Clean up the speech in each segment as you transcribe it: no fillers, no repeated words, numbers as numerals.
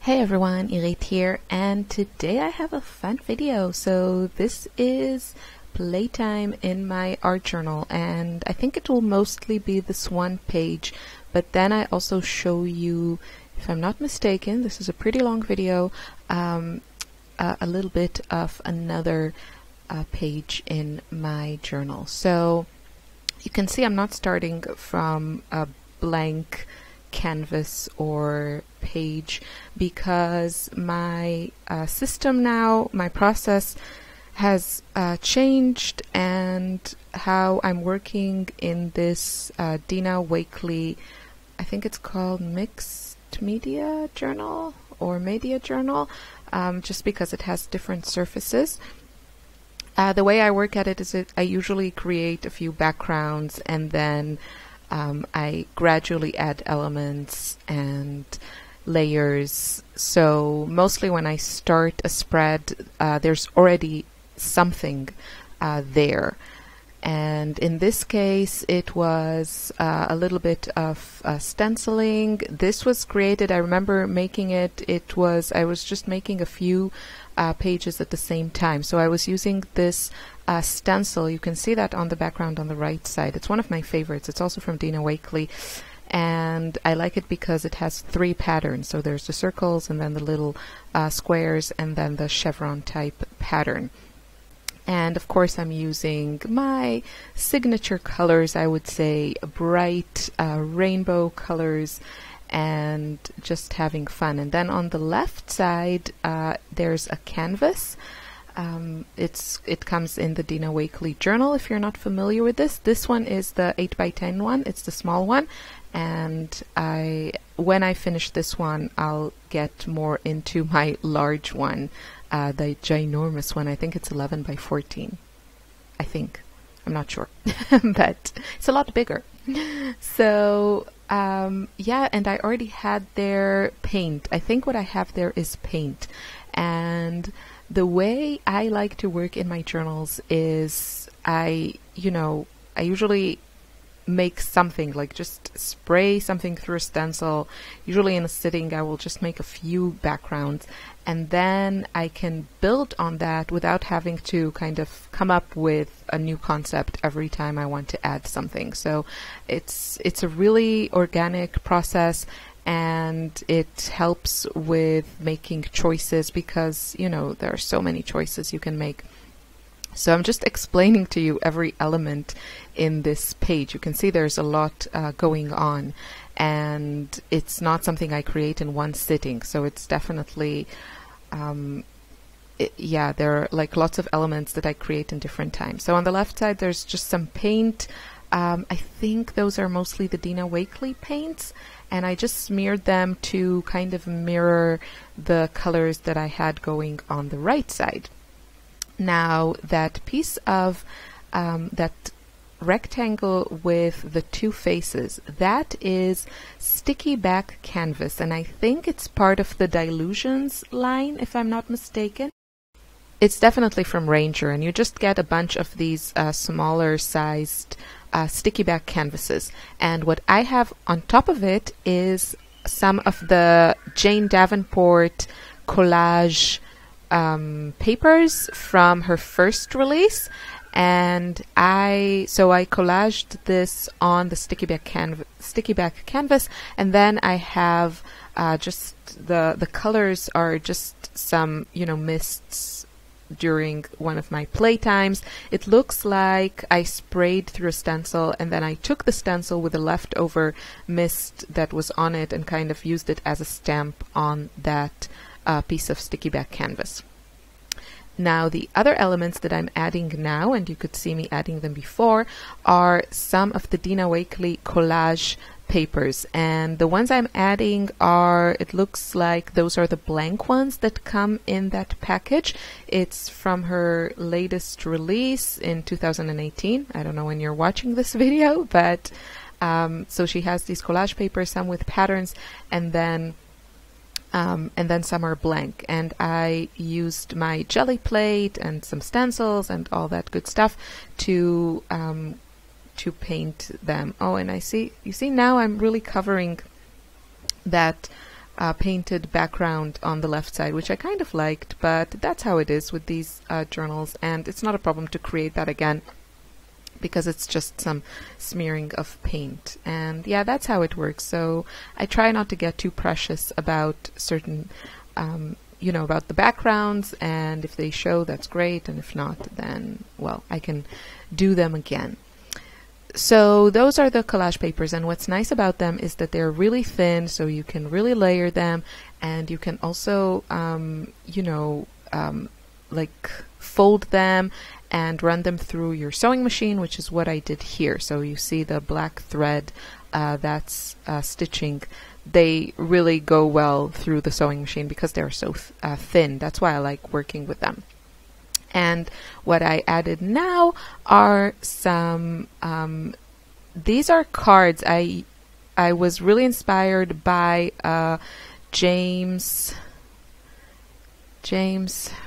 Hey everyone, Irit here, and today I have a fun video. So this is playtime in my art journal, and I think it will mostly be this one page, but then I also show you, if I'm not mistaken, this is a pretty long video, a little bit of another page in my journal. So you can see I'm not starting from a blank canvas or page because my system now, my process has changed, and how I'm working in this Dina Wakley, I think it's called Mixed Media Journal or Media Journal, just because it has different surfaces. The way I work at it is I usually create a few backgrounds, and then I gradually add elements and layers. So mostly when I start a spread, there's already something there. And in this case, it was a little bit of stenciling. This was created, I remember making it, I was just making a few pages at the same time. So I was using this stencil. You can see that on the background on the right side. It's one of my favorites. It's also from Dina Wakley, and I like it because it has three patterns. So there's the circles, and then the little squares, and then the chevron type pattern. And of course I'm using my signature colors, I would say bright rainbow colors, and just having fun. And then on the left side there's a canvas. It comes in the Dina Wakley journal, if you're not familiar with this. This one is the 8x10 one, it's the small one, and when I finish this one I'll get more into my large one, the ginormous one. I think it's 11x14. I think. I'm not sure. But it's a lot bigger. So yeah, and I already had their paint. I think what I have there is paint. And the way I like to work in my journals is I usually make something, like just spray something through a stencil. Usually in a sitting I will just make a few backgrounds, and then I can build on that without having to kind of come up with a new concept every time I want to add something. So it's a really organic process, and it helps with making choices because there are so many choices you can make. So I'm just explaining to you every element in this page. You can see there's a lot going on, and it's not something I create in one sitting. So it's definitely, yeah, there are like lots of elements that I create in different times. So on the left side, there's just some paint. I think those are mostly the Dina Wakley paints, and I just smeared them to kind of mirror the colors that I had going on the right side. Now that piece of that rectangle with the two faces, that is sticky back canvas, and I think it's part of the Dilutions line, if I'm not mistaken. It's definitely from Ranger, and you just get a bunch of these smaller sized sticky back canvases. And what I have on top of it is some of the Jane Davenport collage papers from her first release, and I collaged this on the sticky back canvas, and then I have just the colors are just some mists during one of my playtimes. It looks like I sprayed through a stencil, and then I took the stencil with the leftover mist that was on it and kind of used it as a stamp on that piece of sticky back canvas. Now the other elements that I'm adding now, and you could see me adding them before, are some of the Dina Wakley collage papers, and the ones I'm adding are, it looks like those are the blank ones that come in that package. It's from her latest release in 2018. I don't know when you're watching this video, but so she has these collage papers, some with patterns, and then some are blank, and I used my jelly plate and some stencils and all that good stuff to paint them. Oh, and you see now I'm really covering that painted background on the left side, which I kind of liked, but that's how it is with these journals, and it's not a problem to create that again because it's just some smearing of paint. And yeah, that's how it works. So I try not to get too precious about certain you know, about the backgrounds, and if they show, that's great, and if not, then well, I can do them again. So those are the collage papers, and what's nice about them is that they're really thin, so you can really layer them, and you can also you know, like fold them and run them through your sewing machine, which is what I did here. So you see the black thread that's stitching. They really go well through the sewing machine because they're so thin. That's why I like working with them. And what I added now are some, these are cards. I was really inspired by James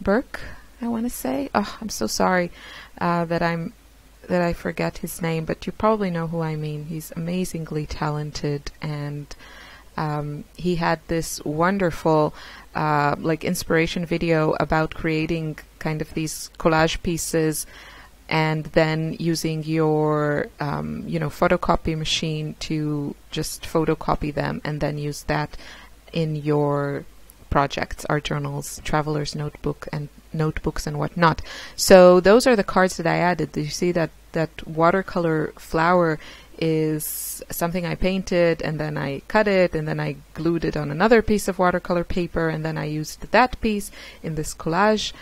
Burke, I want to say. Oh, I'm so sorry that I forget his name, but you probably know who I mean. He's amazingly talented, and he had this wonderful like inspiration video about creating kind of these collage pieces and then using your you know, photocopy machine to just photocopy them and then use that in your projects, art journals, traveler's notebook, and notebooks and whatnot. So those are the cards that I added. You see that watercolor flower is something I painted, and then I cut it, and then I glued it on another piece of watercolor paper, and then I used that piece in this collage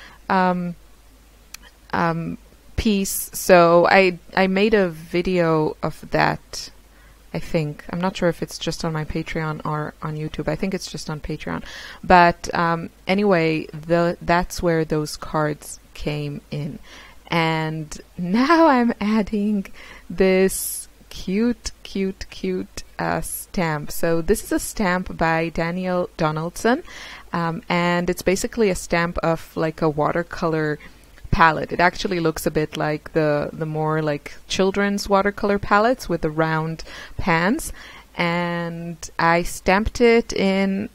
piece. So I made a video of that, I think. I'm not sure if it's just on my Patreon or on YouTube. I think it's just on Patreon. But anyway, that's where those cards came in. And now I'm adding this cute stamp. So this is a stamp by Daniel Donaldson, and it's basically a stamp of like a watercolor palette. It actually looks a bit like the more like children's watercolor palettes with the round pans, and I stamped it in,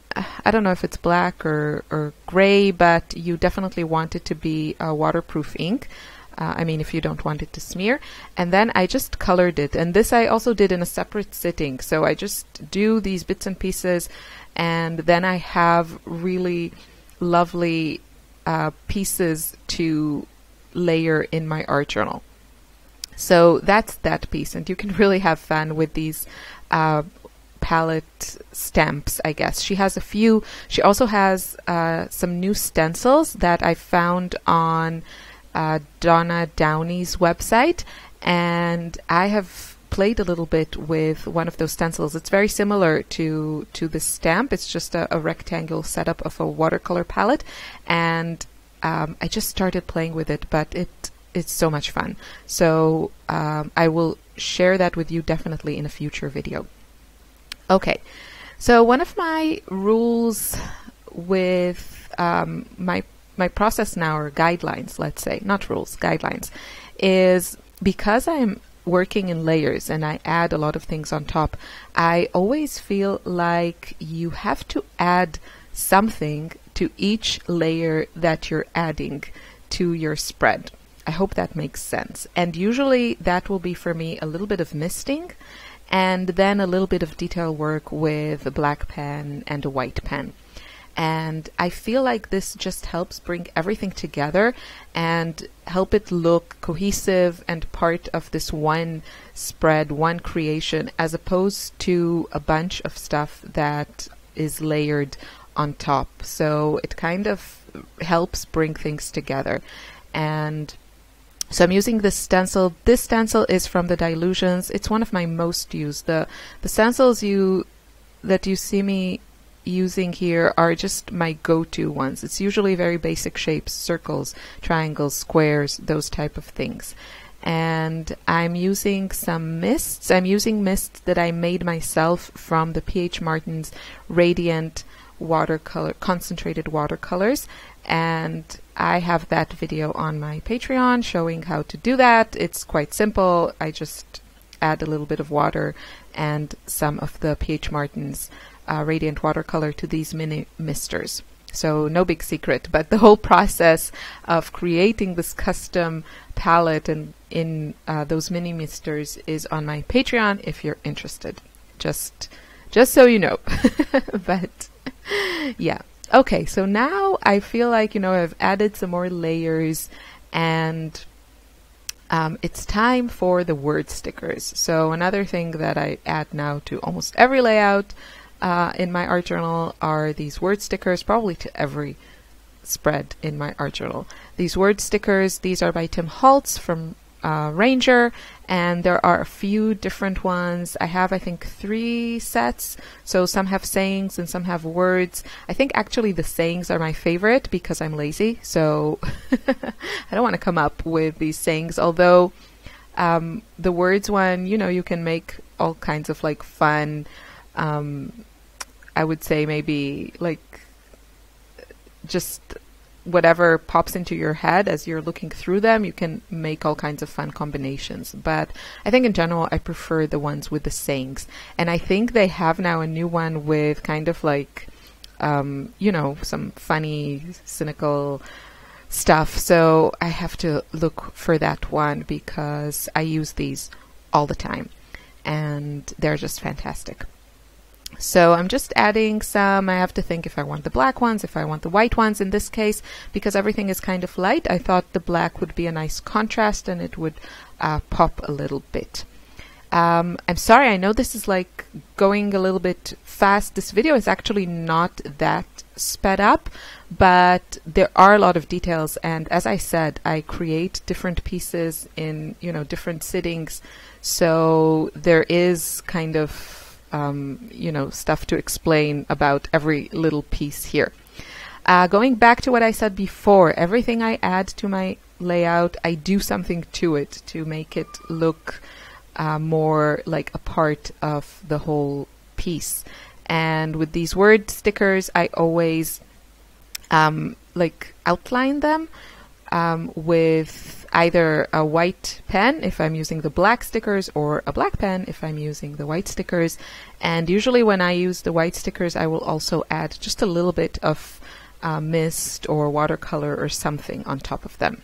I don't know if it's black or gray, but you definitely want it to be a waterproof ink. I mean, if you don't want it to smear. And then I just colored it. And this I also did in a separate sitting. So I just do these bits and pieces, and then I have really lovely pieces to layer in my art journal. So that's that piece. And you can really have fun with these palette stamps, I guess. She has a few. She also has some new stencils that I found on Donna Downey's website, and I have played a little bit with one of those stencils. It's very similar to this stamp. It's just a rectangle setup of a watercolor palette, and I just started playing with it, but it's so much fun. So I will share that with you definitely in a future video. Okay, so one of my rules with my process now, or guidelines, let's say, not rules, guidelines, is because I'm working in layers and I add a lot of things on top, I always feel like you have to add something to each layer that you're adding to your spread. I hope that makes sense. And usually that will be for me a little bit of misting, and then a little bit of detail work with a black pen and a white pen. And I feel like this just helps bring everything together and help it look cohesive and part of this one spread, one creation, as opposed to a bunch of stuff that is layered on top. So it kind of helps bring things together. And so I'm using this stencil. This stencil is from the Dilutions. It's one of my most used. The stencils that you see me using here are just my go-to ones. It's usually very basic shapes, circles, triangles, squares, those type of things. And I'm using some mists. I'm using mists that I made myself from the P.H. Martin's Radiant watercolor, concentrated watercolors, and I have that video on my Patreon showing how to do that. It's quite simple. I just add a little bit of water and some of the P.H. Martin's Radiant Watercolor to these mini misters. So no big secret, but the whole process of creating this custom palette and in those mini misters is on my Patreon if you're interested. Just so you know. But yeah. Okay, so now I feel like, I've added some more layers, and it's time for the word stickers. So another thing that I add now to almost every layout in my art journal are these word stickers, probably to every spread in my art journal. These word stickers, these are by Tim Holtz from Ranger, and there are a few different ones. I have, I think, 3 sets. So some have sayings and some have words. I think actually the sayings are my favorite because I'm lazy. So I don't want to come up with these sayings, although the words one, you can make all kinds of like fun, I would say maybe like just whatever pops into your head as you're looking through them, you can make all kinds of fun combinations. But I think in general, I prefer the ones with the sayings. And I think they have now a new one with kind of like, some funny, cynical stuff. So I have to look for that one because I use these all the time and they're just fantastic. So I'm just adding some. I have to think if I want the black ones, if I want the white ones. In this case, because everything is kind of light, I thought the black would be a nice contrast and it would pop a little bit. I'm sorry, I know this is like going a little bit fast. This video is actually not that sped up, but there are a lot of details. And as I said, I create different pieces in, different sittings. So there is kind of stuff to explain about every little piece here. Going back to what I said before, everything I add to my layout, I do something to it to make it look more like a part of the whole piece. And with these word stickers, I always outline them with either a white pen if I'm using the black stickers, or a black pen if I'm using the white stickers. And usually when I use the white stickers, I will also add just a little bit of mist or watercolor or something on top of them.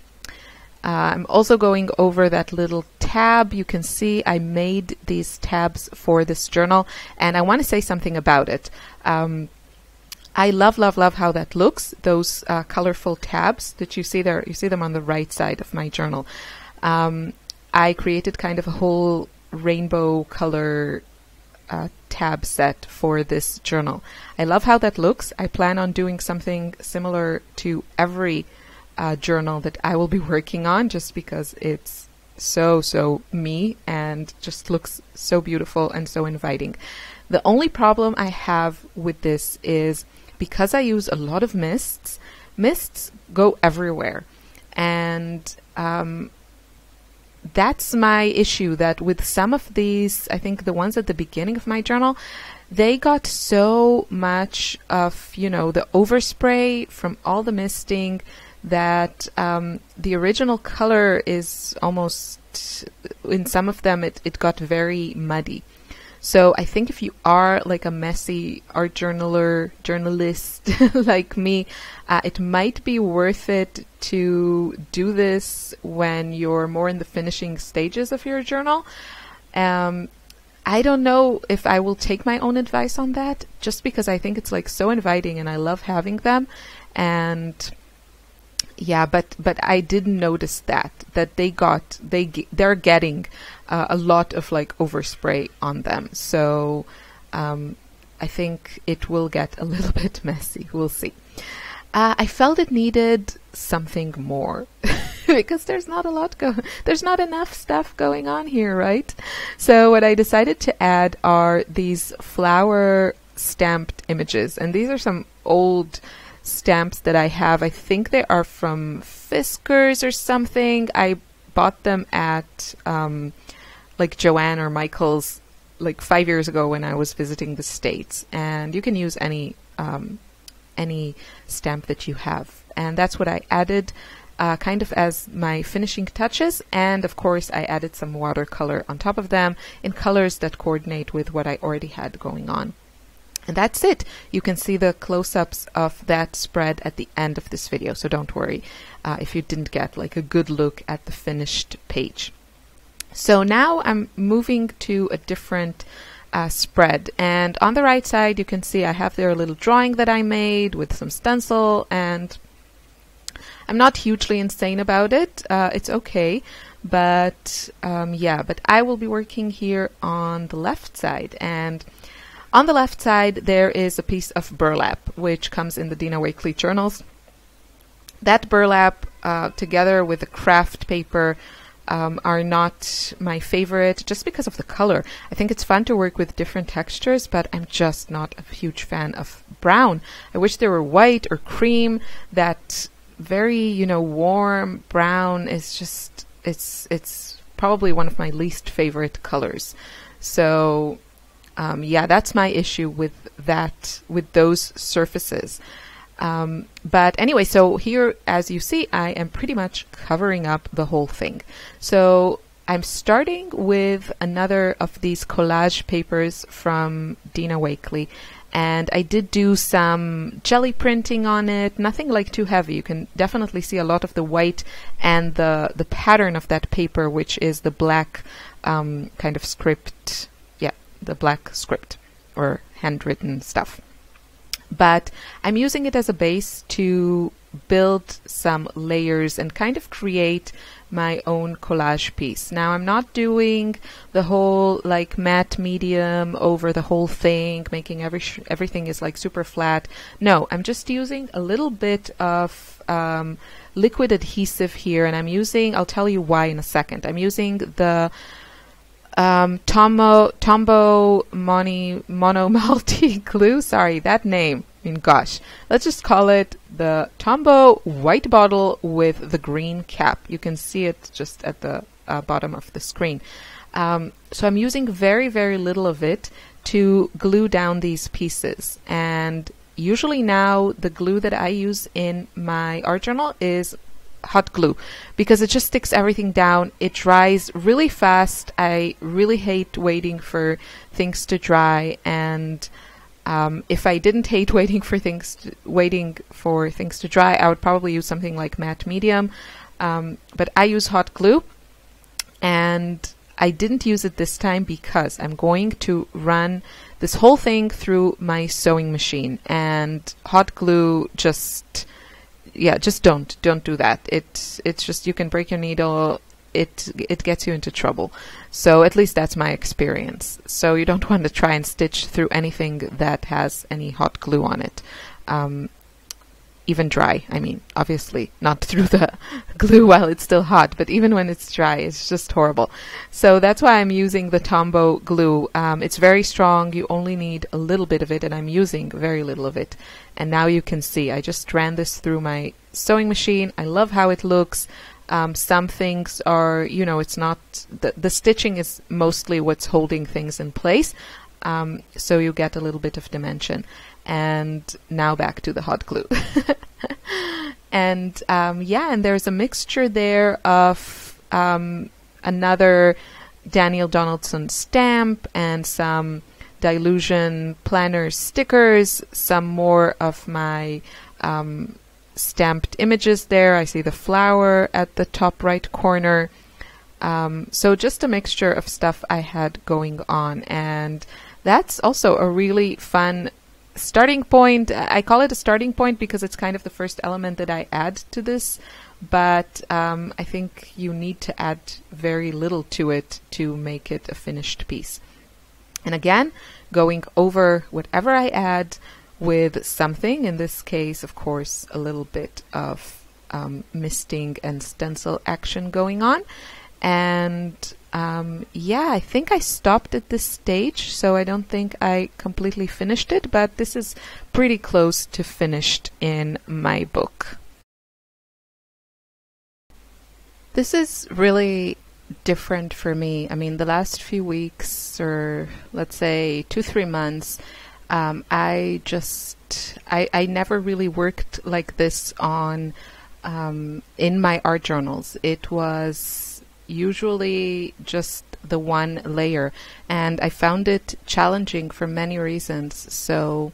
I'm also going over that little tab. You can see I made these tabs for this journal, and I want to say something about it. I love how that looks, those colorful tabs that you see there. You see them on the right side of my journal. I created kind of a whole rainbow color tab set for this journal. I love how that looks. I plan on doing something similar to every journal that I will be working on, just because it's so me and just looks so beautiful and so inviting. The only problem I have with this is because I use a lot of mists go everywhere. And that's my issue, that with some of these, I think the ones at the beginning of my journal, they got so much of, the overspray from all the misting that the original color is almost, in some of them, it got very muddy. So I think if you are like a messy art journalist like me, it might be worth it to do this when you're more in the finishing stages of your journal. I don't know if I will take my own advice on that, just because I think it's like so inviting and I love having them. And yeah, but I did notice that they're getting a lot of like overspray on them. So I think it will get a little bit messy. We'll see. I felt it needed something more because there's not enough stuff going on here, right? So what I decided to add are these flower stamped images, and these are some old stamps that I have. I think they are from Fiskars or something. I bought them at like Joanne or Michael's like 5 years ago when I was visiting the States, and you can use any stamp that you have, and that's what I added kind of as my finishing touches. And of course I added some watercolor on top of them in colors that coordinate with what I already had going on. And that's it. You can see the close-ups of that spread at the end of this video, so don't worry if you didn't get like a good look at the finished page. So now I'm moving to a different spread, and on the right side you can see I have there a little drawing that I made with some stencil, and I'm not hugely insane about it. It's okay, but yeah, but I will be working here on the left side, and on the left side there is a piece of burlap which comes in the Dina Wakley journals. That burlap together with the craft paper are not my favorite just because of the color. I think it's fun to work with different textures, but I'm just not a huge fan of brown. I wish there were white or cream. That very, you know, warm brown is just, it's probably one of my least favorite colors. So yeah, that's my issue with that, with those surfaces. But anyway, so here, as you see, I am pretty much covering up the whole thing. So I'm starting with another of these collage papers from Dina Wakley, and I did do some jelly printing on it, nothing like too heavy. You can definitely see a lot of the white and the pattern of that paper, which is the black kind of script, yeah, the black script or handwritten stuff. But I'm using it as a base to build some layers and kind of create my own collage piece. Now I'm not doing the whole like matte medium over the whole thing, making everything is like super flat. No, I'm just using a little bit of liquid adhesive here, and I'm using, I'll tell you why in a second. I'm using the Tombow Mono Multi Glue. Sorry, that name. I mean, gosh, let's just call it the Tombow white bottle with the green cap. You can see it just at the bottom of the screen. So I'm using very, very little of it to glue down these pieces. And usually now the glue that I use in my art journal is hot glue, because it just sticks everything down. It dries really fast. I really hate waiting for things to dry, and if I didn't hate waiting for things to dry, I would probably use something like matte medium, but I use hot glue, and I didn't use it this time because I'm going to run this whole thing through my sewing machine, and hot glue just, yeah, just don't do that. It's just, you can break your needle. It gets you into trouble. So at least that's my experience. So you don't want to try and stitch through anything that has any hot glue on it. Even dry, I mean, obviously not through the glue while it's still hot, but even when it's dry, it's just horrible. So that's why I'm using the Tombow glue. It's very strong. You only need a little bit of it, and I'm using very little of it. And now you can see, I just ran this through my sewing machine. I love how it looks. Some things are, you know, it's not, the stitching is mostly what's holding things in place. So you get a little bit of dimension. And now back to the hot glue. And yeah, and there's a mixture there of another Daniel Donaldson stamp and some Dilution planner stickers, some more of my stamped images there. I see the flower at the top right corner. So just a mixture of stuff I had going on, and that's also a really fun starting point. I call it a starting point because it's kind of the first element that I add to this, but I think you need to add very little to it to make it a finished piece. And again, going over whatever I add with something, in this case, of course, a little bit of misting and stencil action going on. And yeah, I think I stopped at this stage, so I don't think I completely finished it, but this is pretty close to finished in my book. This is really different for me. I mean, the last few weeks, or let's say 2-3 months, I never really worked like this on in my art journals. It was usually just the one layer, and I found it challenging for many reasons. So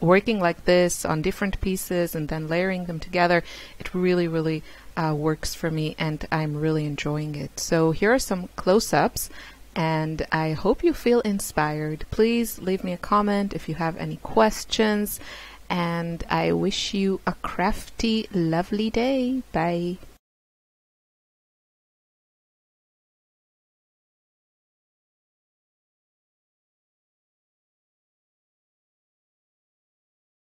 working like this on different pieces and then layering them together, it really works for me, and I'm really enjoying it. So here are some close-ups, and I hope you feel inspired. Please leave me a comment if you have any questions, and I wish you a crafty, lovely day. Bye.